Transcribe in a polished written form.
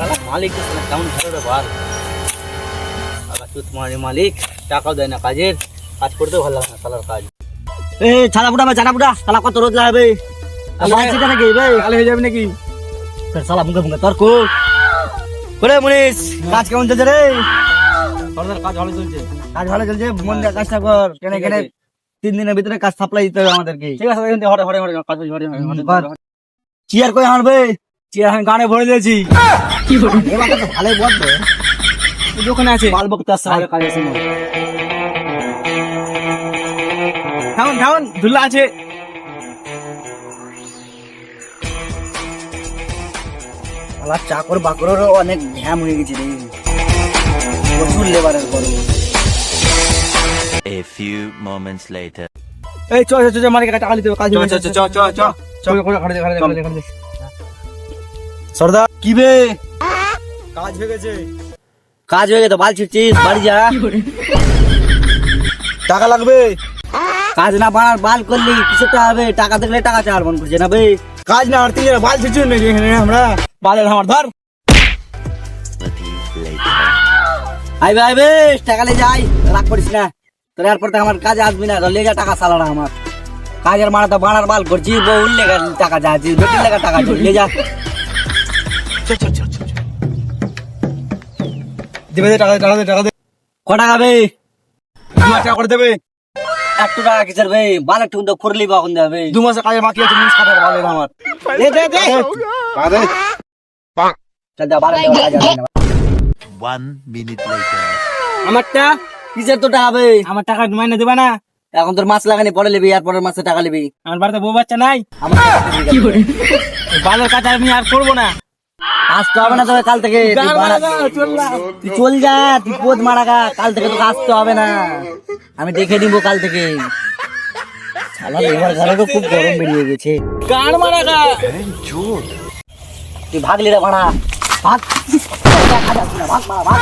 সালা মালিক কেমন ভালো রে বল সালা চুতমারি মালিক টাকাও দেয় না কাজের কাজ করতেও ভালো লাগে না সালার কাজ। এ ছাড়া বুড়া ভাই ছাড়া বুড়া সালা কত রোজ লাগাবে মাছিটা নাকি ভাই কালে হয়ে যাবে নাকি সালা মুখে মুখে তর্ক করে মনিস কাজ কেমন চলছে রে? সরদার কাজ ভালো চলছে। কাজ ভালো চলছে, মন দিয়ে কাজটা কর। কেন কেন 3 দিনের ভিতরে কাজ সাপ্লাই দিতে হবে আমাদেরকে। ঠিক আছে এখন হরে হরে হরে কাজ হরে হরে চেয়ার কই আনবে? চেয়ার আমি গানে ভরে দিয়েছি। কি বল এবার তো ভালোই বলবে দোকানে আছে মাল বকতে আসছে কাজ আছে না। খাউন খাউন ধুলা আছে। শালা চাকর বাকরেরও অনেক ঘ্যাম হয়ে গেছে রে, প্রচুর লেবারের বড়। A few moments later. এই চ চ চ মালিক টাকা দিতে হবে কাজ চ চ চ চ চ করে খাড়ে খাড়ে সর্দার কি বে কাজ হয়ে গেছে। কাজ হয়ে গেছে, বাল ছিড়ছিস বাড়ি যা। টাকা লাগবে। কাজ না বানার বাল করলি কিছু টাকা হবে, টাকা দেখলে টাকা চার মন করছে না বে। কাজ না আর তিন বাল ছিচু নেই এখানে আমরা বালের আমার ধর আইবে আইবে টাকা লে যাই, রাগ করিস না। তোর এরপর তো আমার কাজে আসবি না, লে যা টাকা সালানা আমার কাজের মারা তো বানার বাল করছি, বহুল লেগা টাকা যাচ্ছি, বেটির লেগা টাকা লে যা। দেবে টাকা টাকা টাকা দে। ক টাকা বে? 2 টাকা করে দেবে। 1 টাকা কিসের বে? বাল একটু তো করলি বা কোন দেবে? 2 মাসের কাজে বাকি আছে মিনিট খাটার বালের আমার দে দে দে টাকা দে। চল যা বাল কাজ আসবে না। 1 minute later. আমারটা কিসের তো টাকা বে? আমার টাকা মাইনে দেবা না? এখন তোর মাছ লাগানি পরে লিবি, আর পরের মাসে টাকা লিবি। আমার বাড়িতে বউ বাচ্চা নাই। আমার কি করে বালের কাজ আমি আর করবো না। আসতে হবে না তবে কাল থেকে। তুই চল যা, তুই পোদ মারা গা, কাল থেকে তোকে আসতে হবে না, আমি দেখে নিবো কাল থেকে। শালা এবার ঘরে তো খুব গরম বেরিয়ে গেছে। গান মারা গা তুই ভাগলি রে ভাড়া, ভাগ ভাগ ভাগ।